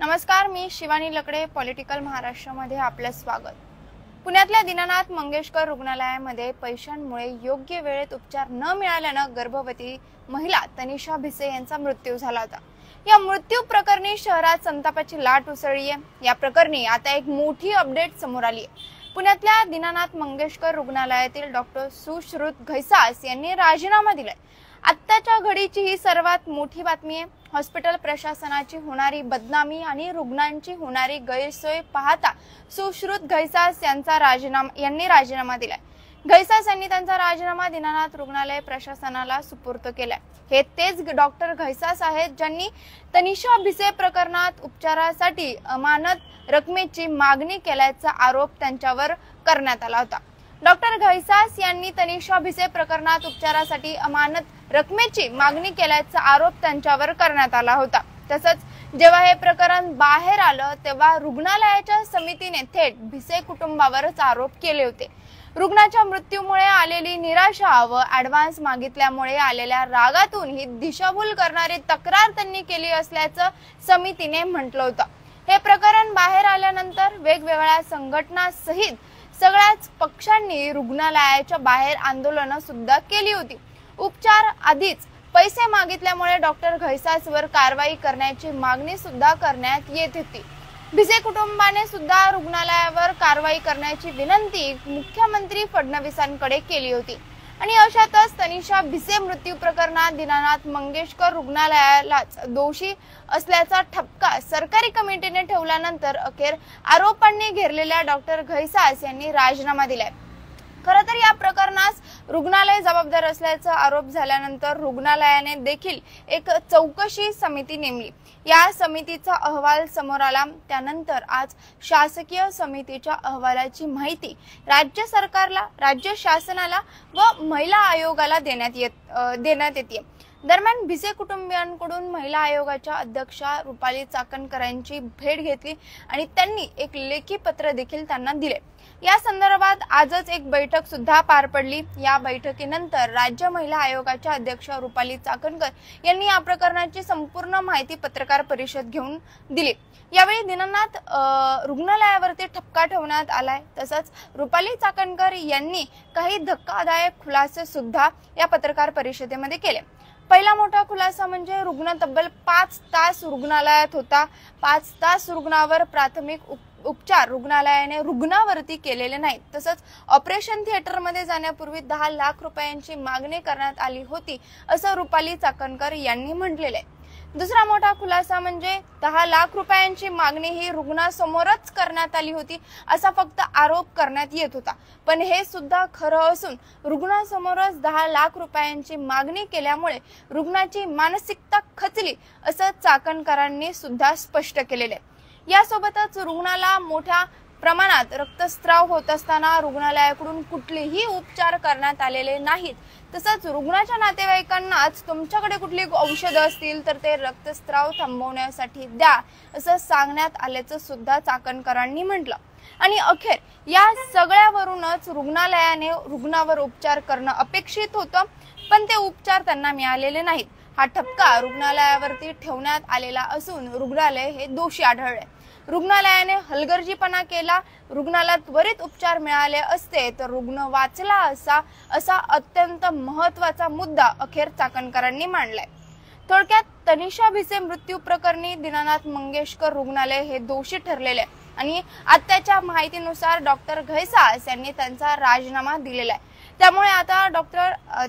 नमस्कार, मी शिवानी लकडे. पॉलिटिकल महाराष्ट्रामध्ये आपलं स्वागत. पुण्यातल्या दीनानाथ मंगेशकर रुग्णालयामध्ये पैशांमुळे योग्य वेळेत उपचार न मिळाल्यानं गर्भवती महिला तनिषा भिसे यांचा मृत्यू झाला होता. या मृत्यू प्रकरणी शहरात संतापाची लाट उसळली आहे. या प्रकरणी आता एक मोठी अपडेट समोर आली आहे. पुण्यातल्या दीनानाथ मंगेशकर रुग्णालयातील डॉक्टर सुश्रुत घैसास यांनी राजीनामा दिलाय. आत्ताच्या घडीची ही सर्वात मोठी बातमी आहे. हॉस्पिटल प्रशासनाची होणारी बदनामी आणि रुग्णांची होणारी गैरसोय पाहता सुश्रुत घैसास यांनी राजीनामा दिलाय. घैसास यांनी त्यांचा राजीनामा दीनानाथ रुग्णालय प्रशासनाला सुपूर्द केलाय. हे तेच डॉक्टर घैसास आहेत ज्यांनी तनिषा भिसे प्रकरणात उपचारासाठी अमानत रकमेची मागणी केल्याचा आरोप त्यांच्यावर करण्यात आला होता. डॉक्टर घैसास यांनी तनिषा भिसे प्रकरणात उपचारासाठी अमानत रकमेची मागणी केल्याचा आरोप त्यांच्यावर करण्यात आला होता. तसंच जेव्हा हे प्रकरण बाहेर आलं तेव्हा रुग्णालयाच्या समितीने थेट भिसे कुटुंबावरच आरोप केले होते. रुग्णाच्या मृत्यूमुळे आलेली निराशा व ऍडव्हान्स मागितल्यामुळे आलेल्या रागातून ही दिशाभूल करणारी तक्रार त्यांनी केली असल्याचं समितीने म्हटलं होतं. हे प्रकरण बाहेर आल्यानंतर वेगवेगळ्या संघटनांसहित सगळ्याच पक्षांनी रुग्णालयाच्या बाहेर आंदोलनं सुद्धा केली होती. उपचार आधीच पैसे मागितल्यामुळे डॉक्टर घैसासवर कारवाई करण्याची मागणी सुद्धा करण्यात येत होती. भिसे कुटुंबाने सुद्धा रुग्णालयावर कारवाई करण्याची विनंती मुख्यमंत्री फडणवीसांकडे केली होती. आणि अशातच तनिषा भिसे मृत्यू प्रकरणात दीनानाथ मंगेशकर रुग्णालयालाच दोषी असल्याचा ठपका सरकारी कमिटीने ठेवल्यानंतर अखेर आरोपांनी घेरलेल्या डॉक्टर घैसास यांनी राजीनामा दिलाय. खरं तर या प्रकरणास रुग्णालय जबाबदार असल्याचा आरोप झाल्यानंतर रुग्णालयाने देखील एक चौकशी समिती नेमली. या समितीचा अहवाल समोर आला. त्यानंतर आज शासकीय समितीच्या अहवालाची माहिती राज्य सरकारला, राज्य शासनाला व महिला आयोगाला देण्यात येते. दरम्यान भिसे कुटुंबियांकडून महिला आयोगाच्या अध्यक्षा रुपाली चाकणकर यांची भेट घेतली आणि त्यांनी एक लेखी पत्र देखील त्यांना दिले. या संदर्भात आजच एक बैठक सुद्धा पार पडली. या बैठकीनंतर राज्य महिला आयोगाच्या अध्यक्षा रुपाली चाकणकर यांनी या प्रकरणाची संपूर्ण माहिती पत्रकार परिषद घेऊन दिली. यावेळी दीनानाथ रुग्णालयावरती ठपका ठेवण्यात आलाय. तसंच रुपाली चाकणकर यांनी काही धक्कादायक खुलासे सुद्धा या पत्रकार परिषदेमध्ये केले. पहिला मोठा खुलासा म्हणजे रुग्ण तब्बल 5 तास रुग्णालयात होता. 5 तास रुग्णावर प्राथमिक उपचार रुग्णालयाने रुग्णावरती केलेले नाहीत. तसंच ऑपरेशन थिएटरमध्ये जाण्यापूर्वी 10 लाख रुपयांची मागणी करण्यात आली होती असं रुपाली चाकणकर यांनी म्हटलेलं आहे. दुसरा मोठा खुलासा म्हणजे 10 लाख रुपयांची मागणी ही रुग्णासमोरच करण्यात आली होती असा फक्त आरोप करण्यात येत होता. पण हे सुद्धा खरं असून रुग्णासमोरच 10 लाख रुपयांची मागणी केल्यामुळे रुग्णाची मानसिकता खचली असं चाकणकरांनी सुद्धा स्पष्ट केलेले आहे. यासोबतच रुग्णाला मोठ्या प्रमाणात रक्तस्राव होत असताना रुग्णालयाकडून कुठलेही उपचार करण्यात आलेले नाहीत. तसंच रुग्णाच्या नातेवाईकांनाच तुमच्याकडे कुठली औषधं असतील तर ते रक्तस्राव थांबवण्यासाठी द्या असं सांगण्यात आल्याचं सुद्धा चाकणकरांनी म्हटलं. आणि अखेर या सगळ्यावरूनच रुग्णालयाने रुग्णावर उपचार करणं अपेक्षित होतं, पण ते उपचार त्यांना मिळालेले नाहीत. हा ठपका रुग्णालयावरती ठेवण्यात आलेला असून रुग्णालय हे दोषी आढळले. रुग्णालयाने हलगर्जीपणा केला. रुग्णाला त्वरित उपचार मिळाले असते तर रुग्ण वाचला असा अत्यंत महत्वाचा मुद्दा अखेर चाकणकरांनी मांडलाय. थोडक्यात तनिषा भिसे मृत्यू प्रकरणी दीनानाथ मंगेशकर रुग्णालय हे दोषी ठरलेले आहे आणि आत्ताच्या माहितीनुसार डॉक्टर घैसास यांनी त्यांचा राजीनामा दिलेला आहे.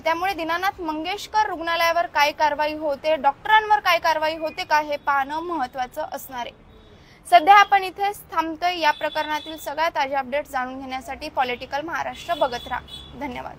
त्यामुळे दीनानाथ मंगेशकर रुग्णालयावर काय कारवाई होते, डॉक्टरांवर काय कारवाई होते का हे पाहणं महत्वाचं असणार आहे. सध्या आपण इथेच थांबतोय. या प्रकरणातील सगळ्या ताज्या अपडेट्स जाणून घेण्यासाठी पॉलिटिकल महाराष्ट्र बघत राहा. धन्यवाद.